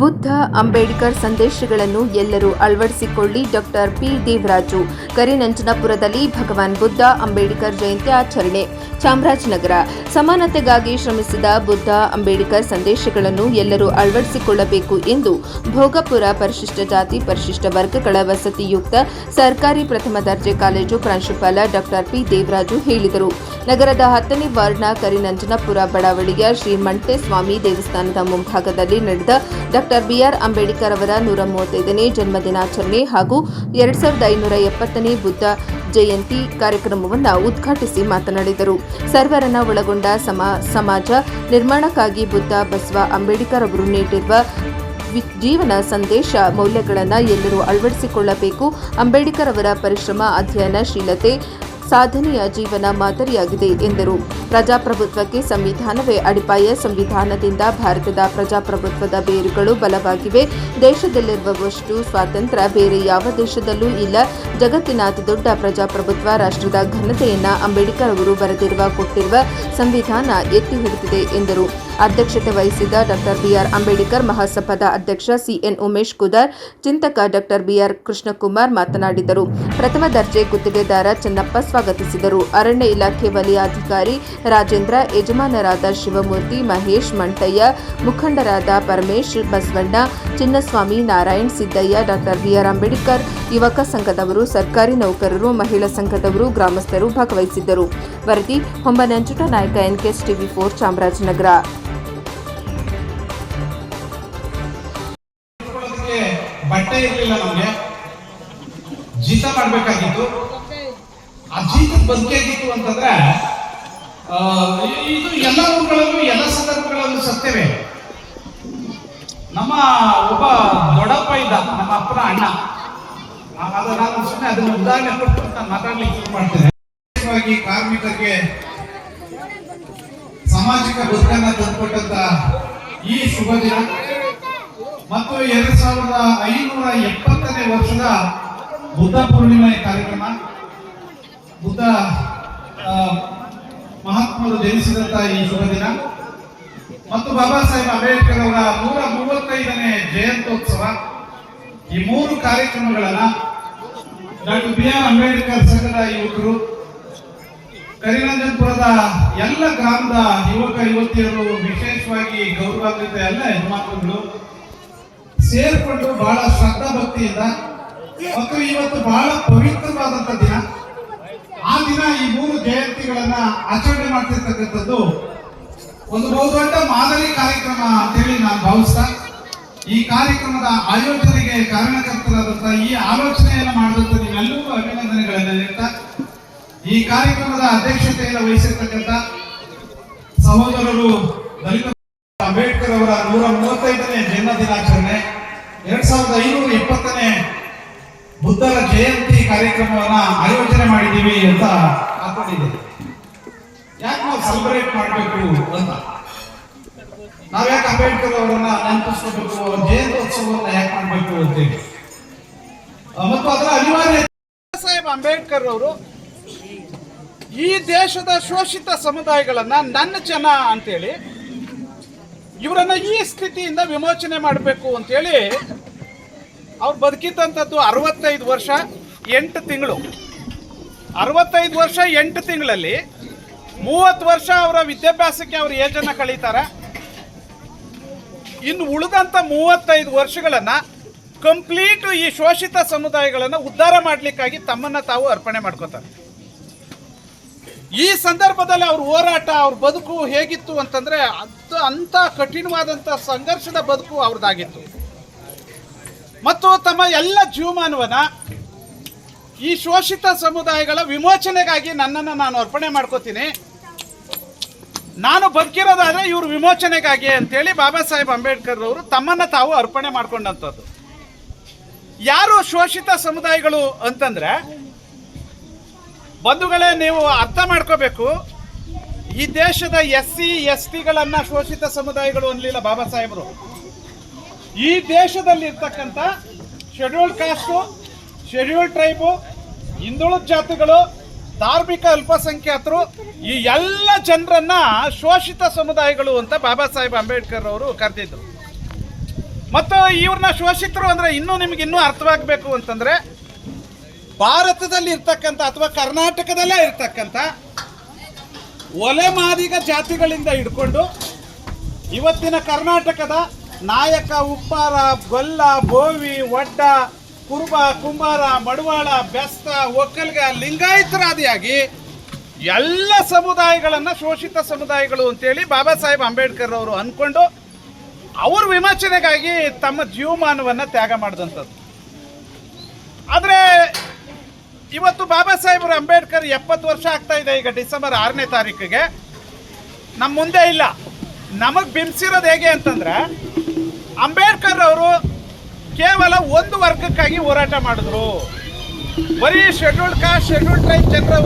ಬುದ್ಧ ಅಂಬೇಡ್ಕರ್ ಸಂದೇಶಗಳನ್ನು ಎಲ್ಲರೂ ಅಳವಡಿಸಿಕೊಳ್ಳಿ. Doctor P Devaraju. ಕರಿನಂಜನಪುರದಲ್ಲಿ ಭಗವಾನ್ ಬುದ್ಧ ಅಂಬೇಡ್ಕರ್ ಜಯಂತಿ ಆಚರಣೆ. ಚಾಮರಾಜನಗರ. ಸಮಾನತೆಗಾಗಿ ಶ್ರಮಿಸಿದ ಬುದ್ಧ ಅಂಬೇಡ್ಕರ್ ಸಂದೇಶಗಳನ್ನು ಎಲ್ಲರೂ ಅಳವಡಿಸಿಕೊಳ್ಳಬೇಕು ಎಂದು ಭೋಗಪುರ ಪರಿಶಿಷ್ಟ ಜಾತಿ ಪರಿಶಿಷ್ಟ ವರ್ಗಗಳ ವಸತಿಯುಕ್ತ ಸರ್ಕಾರಿ ಪ್ರಥಮ ದರ್ಜೆ ಕಾಲೇಜು ಪ್ರಾಂಶುಪಾಲ ಡಾಕ್ಟರ್ ಪಿ ದೇವರಾಜು ಹೇಳಿದರು. ನಗರದ 10ನೇ ವಾರ್ಡ್ನ ಕರಿನಂಜನಪುರ ಬಡಾವಣೆಯ ಶ್ರೀ ಮಂಟೇಸ್ವಾಮಿ ದೇವಸ್ಥಾನದ ಮುಂಭಾಗದಲ್ಲಿ ನಡೆದ ಡಾಕ್ಟರ್ ಬಿಆರ್ ಅಂಬೇಡ್ಕರ್ ಅವರ 135ನೇ ಜನ್ಮದಿನಾಚರಣೆ ಹಾಗೂ 2570ನೇ ಬುದ್ಧ ಜಯಂತಿ ಕಾರ್ಯಕ್ರಮವನ್ನು ಉದ್ಘಾಟಿಸಿ ಮಾತನಾಡಿದರು. ಸರ್ವರನ್ನ ಒಳಗೊಂಡ ಸಮಾಜ ನಿರ್ಮಾಣಕ್ಕಾಗಿ ಬುದ್ಧ ಬಸವ ಅಂಬೇಡ್ಕರ್ ಅವರು ನೀಡಿರುವ ಜೀವನ ಸಂದೇಶ ಮೌಲ್ಯಗಳನ್ನು ಎಲ್ಲರೂ ಅಳವಡಿಸಿಕೊಳ್ಳಬೇಕು. ಅಂಬೇಡ್ಕರ್ ಅವರ ಪರಿಶ್ರಮ, ಅಧ್ಯಯನಶೀಲತೆ, ಸಾಧನೆಯ ಜೀವನ ಮಾದರಿಯಾಗಿದೆ ಎಂದರು. ಪ್ರಜಾಪ್ರಭುತ್ವಕ್ಕೆ ಸಂವಿಧಾನವೇ ಅಡಿಪಾಯ. ಸಂವಿಧಾನದಿಂದ ಭಾರತದ ಪ್ರಜಾಪ್ರಭುತ್ವದ ಬೇರುಗಳು ಬಲವಾಗಿವೆ. ದೇಶದಲ್ಲಿರುವಷ್ಟು ಸ್ವಾತಂತ್ರ್ಯ ಬೇರೆ ಯಾವ ದೇಶದಲ್ಲೂ ಇಲ್ಲ. ಜಗತ್ತಿನ ಅತಿದೊಡ್ಡ ಪ್ರಜಾಪ್ರಭುತ್ವ ರಾಷ್ಟ್ರದ ಘನತೆಯನ್ನು ಅಂಬೇಡ್ಕರ್ ಅವರು ಕೊಟ್ಟಿರುವ ಸಂವಿಧಾನ ಎತ್ತಿ ಹಿಡಿದಿದೆ ಎಂದರು. ಅಧ್ಯಕ್ಷತೆ ವಹಿಸಿದ್ದ ಡಾಕ್ಟರ್ ಬಿಆರ್ ಅಂಬೇಡ್ಕರ್ ಮಹಾಸಭಾದ ಅಧ್ಯಕ್ಷ ಸಿಎನ್ ಉಮೇಶ್ ಕುದಾರ್, ಚಿಂತಕ ಡಾಕ್ಟರ್ ಬಿಆರ್ ಕೃಷ್ಣಕುಮಾರ್ ಮಾತನಾಡಿದರು. ಪ್ರಥಮ ದರ್ಜೆ ಗುತ್ತಿಗೆದಾರ ಚೆನ್ನಪ್ಪ ಸ್ವಾಗತಿಸಿದರು. ಅರಣ್ಯ ಇಲಾಖೆ ವಲಯಾಧಿಕಾರಿ ರಾಜೇಂದ್ರ, ಯಜಮಾನರಾದ ಶಿವಮೂರ್ತಿ, ಮಹೇಶ್, ಮಂಟಯ್ಯ, ಮುಖಂಡರಾದ ಪರಮೇಶ್, ಬಸವಣ್ಣ, ಚಿನ್ನಸ್ವಾಮಿ, ನಾರಾಯಣ್, ಸಿದ್ದಯ್ಯ, ಡಾಕ್ಟರ್ ಬಿಆರ್ ಅಂಬೇಡ್ಕರ್ ಯುವಕ ಸಂಘದವರು, ಸರ್ಕಾರಿ ನೌಕರರು, ಮಹಿಳಾ ಸಂಘದವರು, ಗ್ರಾಮಸ್ಥರು ಭಾಗವಹಿಸಿದ್ದರು. ವರದಿ ಹೊಂಬನಂಜುಟ ನಾಯಕ, ಎನ್ಕೆಎಸ್ ಟಿವಿ4, ಚಾಮರಾಜನಗರ. ಬಟ್ಟೆ ಇರಲಿಲ್ಲ, ನಮಗೆ ಜೀತ ಮಾಡಬೇಕಾಗಿತ್ತು. ಆ ಜೀತದ ಬದುಕಾಗಿತ್ತು ಅಂತಂದ್ರೆ ಇದು ಎಲ್ಲ ಊರುಗಳಲ್ಲೂ ಎಲ್ಲ ಸಂದರ್ಭಗಳಲ್ಲೂ ಸತ್ಯವೇ. ನಮ್ಮ ಒಬ್ಬ ದೊಡ್ಡಪ್ಪ ಇದ್ದ, ನಮ್ಮ ಅಪ್ಪನ ಅಣ್ಣ. ನಾನು ಸುಮ್ಮನೆ ಅದನ್ನು ಉದಾಹರಣೆ ಕೊಟ್ಟು ನಾನು ಮಾತಾಡ್ಲಿಕ್ಕೆ ಶುರು ಮಾಡ್ತೇನೆ. ಕಾರ್ಮಿಕರಿಗೆ ಸಾಮಾಜಿಕ ಬದುಕನ್ನ ತಂದುಕೊಟ್ಟಂತ ಈ ಶುಭ ದಿನ ಮತ್ತು 2570ನೇ ವರ್ಷದ ಬುದ್ಧ ಪೂರ್ಣಿಮೆ ಕಾರ್ಯಕ್ರಮ, ಬುದ್ಧ ಮಹಾತ್ಮರು ಜನಿಸಿದಂತ ಈ ಶುಭ ದಿನ ಮತ್ತು ಬಾಬಾ ಸಾಹೇಬ್ ಅಂಬೇಡ್ಕರ್ ಅವರ 135ನೇ ಜಯಂತ್ಯೋತ್ಸವ, ಈ 3 ಕಾರ್ಯಕ್ರಮಗಳನ್ನ ಡಾಕ್ಟರ್ ಬಿಆರ್ ಅಂಬೇಡ್ಕರ್ ಸಂಘದ ಯುವಕರು, ಕರಿನಂಜನಪುರದ ಎಲ್ಲ ಗ್ರಾಮದ ಯುವಕ ಯುವತಿಯರು, ವಿಶೇಷವಾಗಿ ಗೌರವಾನ್ವಿತ ಎಲ್ಲ ಯಜಮಾನರುಗಳು ಸೇರ್ಕೊಂಡು ಬಹಳ ಶ್ರದ್ಧಾ ಭಕ್ತಿಯಿಂದ ಮತ್ತು ಇವತ್ತು ಬಹಳ ಪವಿತ್ರವಾದಂತ ದಿನ. ಆ ದಿನ ಈ 3 ಜಯಂತಿಗಳನ್ನ ಆಚರಣೆ ಮಾಡ್ತಿರ್ತಕ್ಕಂಥದ್ದು ಒಂದು ಬಹುದೊಡ್ಡ ಮಾದರಿ ಕಾರ್ಯಕ್ರಮ ಅಂತ ಹೇಳಿ ನಾನು ಭಾವಿಸ್ತಾ, ಈ ಕಾರ್ಯಕ್ರಮದ ಆಯೋಜನೆಗೆ ಕಾರಣಕರ್ತರಾದಂತ, ಈ ಆಲೋಚನೆಯನ್ನು ಮಾಡಿದಂತ ನಿಮ್ಮೆಲ್ಲರಿಗೂ ಅಭಿನಂದನೆಗಳನ್ನು ನೀಡ್ತಾ, ಈ ಕಾರ್ಯಕ್ರಮದ ಅಧ್ಯಕ್ಷತೆಯನ್ನು ವಹಿಸಿರ್ತಕ್ಕಂಥ ಸಹೋದರರು ದಲಿತ ಅಂಬೇಡ್ಕರ್ ಅವರ 135ನೇ ಜನ್ಮ ದಿನಾಚರಣೆ, 2520ನೇ ಬುದ್ಧರ ಜಯಂತಿ ಕಾರ್ಯಕ್ರಮವನ್ನ ಆಯೋಜನೆ ಮಾಡಿದ್ದೀವಿ ಅಂತ ಹಾಕೊಂಡಿದ್ದೀವಿ. ಯಾಕೆ ನಾವು ಸೆಲೆಬ್ರೇಟ್ ಮಾಡಬೇಕು ಅಂತ, ನಾವ್ಯಾಕೆ ಅಂಬೇಡ್ಕರ್ ಅವರನ್ನ ನೆನಪಿಸ್ಕೋಬೇಕು, ಅವರ ಜಯಂತ್ಯೋತ್ಸವವನ್ನ ಯಾಕೆ ಮಾಡಬೇಕು ಅಂತೇಳಿ ಮತ್ತು ಅದರ ಅನಿವಾರ್ಯ. ಸಾಹೇಬ್ ಅಂಬೇಡ್ಕರ್ ಅವರು ಈ ದೇಶದ ಶೋಷಿತ ಸಮುದಾಯಗಳನ್ನ ನನ್ನ ಜನ ಅಂತೇಳಿ ಇವರನ್ನ ಈ ಸ್ಥಿತಿಯಿಂದ ವಿಮೋಚನೆ ಮಾಡಬೇಕು ಅಂತೇಳಿ ಅವ್ರು ಬದುಕಿದ್ದಂಥದ್ದು 65 ವರ್ಷ 8 ತಿಂಗಳು. 65 ವರ್ಷ 8 ತಿಂಗಳಲ್ಲಿ 30 ವರ್ಷ ಅವರ ವಿದ್ಯಾಭ್ಯಾಸಕ್ಕೆ ಅವ್ರ ಏಜನ್ನು ಕಳೀತಾರೆ. ಇನ್ನು ಉಳಿದಂಥ 35 ವರ್ಷಗಳನ್ನ ಕಂಪ್ಲೀಟ್ ಈ ಶೋಷಿತ ಸಮುದಾಯಗಳನ್ನು ಉದ್ಧಾರ ಮಾಡಲಿಕ್ಕಾಗಿ ತಮ್ಮನ್ನ ತಾವು ಅರ್ಪಣೆ ಮಾಡ್ಕೋತಾರೆ. ಈ ಸಂದರ್ಭದಲ್ಲಿ ಅವ್ರ ಹೋರಾಟ, ಅವ್ರ ಬದುಕು ಹೇಗಿತ್ತು ಅಂತಂದ್ರೆ ಅಂತ ಕಠಿಣವಾದಂಥ ಸಂಘರ್ಷದ ಬದುಕು ಅವ್ರದ್ದಾಗಿತ್ತು. ಮತ್ತು ತಮ್ಮ ಎಲ್ಲ ಜೀವಮಾನವನ್ನ ಈ ಶೋಷಿತ ಸಮುದಾಯಗಳ ವಿಮೋಚನೆಗಾಗಿ ನನ್ನನ್ನು ನಾನು ಅರ್ಪಣೆ ಮಾಡ್ಕೋತೀನಿ, ನಾನು ಬದುಕಿರೋದಾದ್ರೆ ಇವ್ರ ವಿಮೋಚನೆಗಾಗಿ ಅಂತೇಳಿ ಬಾಬಾ ಸಾಹೇಬ್ ಅಂಬೇಡ್ಕರ್ ಅವರು ತಮ್ಮನ್ನ ತಾವು ಅರ್ಪಣೆ ಮಾಡ್ಕೊಂಡಂಥದ್ದು. ಯಾರು ಶೋಷಿತ ಸಮುದಾಯಗಳು ಅಂತಂದ್ರೆ ಬಂಧುಗಳೇ, ನೀವು ಅರ್ಥ ಮಾಡ್ಕೋಬೇಕು, ಈ ದೇಶದ SC STಗಳನ್ನ ಶೋಷಿತ ಸಮುದಾಯಗಳು ಅನ್ಲಿಲ್ಲ ಬಾಬಾ ಸಾಹೇಬರು. ಈ ದೇಶದಲ್ಲಿ ಇರ್ತಕ್ಕಂಥ ಶೆಡ್ಯೂಲ್ಡ್ ಕಾಸ್ಟು, ಶೆಡ್ಯೂಲ್ಡ್ ಟ್ರೈಬು, ಹಿಂದುಳಿದ ಜಾತಿಗಳು, ಧಾರ್ಮಿಕ ಅಲ್ಪಸಂಖ್ಯಾತರು, ಈ ಎಲ್ಲ ಜನರನ್ನ ಶೋಷಿತ ಸಮುದಾಯಗಳು ಅಂತ ಬಾಬಾ ಸಾಹೇಬ್ ಅಂಬೇಡ್ಕರ್ ಅವರು ಕರೆದಿದ್ರು. ಮತ್ತು ಇವ್ರನ್ನ ಶೋಷಿತರು ಅಂದ್ರೆ ನಿಮ್ಗೆ ಇನ್ನೂ ಅರ್ಥವಾಗಬೇಕು ಅಂತಂದ್ರೆ ಭಾರತದಲ್ಲಿ ಇರ್ತಕ್ಕಂಥ ಅಥವಾ ಕರ್ನಾಟಕದಲ್ಲೇ ಇರ್ತಕ್ಕಂಥ ಒಲೆ ಮಾದಿಗ ಜಾತಿಗಳಿಂದ ಹಿಡ್ಕೊಂಡು ಇವತ್ತಿನ ಕರ್ನಾಟಕದ ನಾಯಕ, ಉಪ್ಪಾರ, ಗೊಲ್ಲ, ಬೋವಿ, ಒಡ್ಡ, ಕುರುಬ, ಕುಂಬಾರ, ಮಡವಾಳ, ಬೆಸ್ತ, ಒಕ್ಕಲಿಗ, ಲಿಂಗಾಯತರಾದಿಯಾಗಿ ಎಲ್ಲ ಸಮುದಾಯಗಳನ್ನು ಶೋಷಿತ ಸಮುದಾಯಗಳು ಅಂತೇಳಿ ಬಾಬಾ ಸಾಹೇಬ್ ಅಂಬೇಡ್ಕರ್ ಅವರು ಅಂದ್ಕೊಂಡು ಅವ್ರ ವಿಮೋಚನೆಗಾಗಿ ತಮ್ಮ ಜೀವಮಾನವನ್ನು ತ್ಯಾಗ ಮಾಡಿದಂಥದ್ದು. ಆದರೆ ಇವತ್ತು ಬಾಬಾ ಸಾಹೇಬರು ಅಂಬೇಡ್ಕರ್ 70 ವರ್ಷ ಆಗ್ತಾ ಇದೆ. ಈಗ ಡಿಸೆಂಬರ್ 6ನೇ ತಾರೀಕಿಗೆ ನಮ್ಮ ಮುಂದೆ ಇಲ್ಲ. ನಮಗೆ ಬಿಂಬಿಸಿರೋದು ಹೇಗೆ ಅಂತಂದ್ರೆ ಅಂಬೇಡ್ಕರ್ ಅವರು ಕೇವಲ ಒಂದು ವರ್ಗಕ್ಕಾಗಿ ಹೋರಾಟ ಮಾಡಿದ್ರು. ಬರೀ ಶೆಡ್ಯೂಲ್ಡ್ ಕಾಸ್ಟ್, ಶೆಡ್ಯೂಲ್ಡ್ ಟ್ರೈಬ್ ಜನರ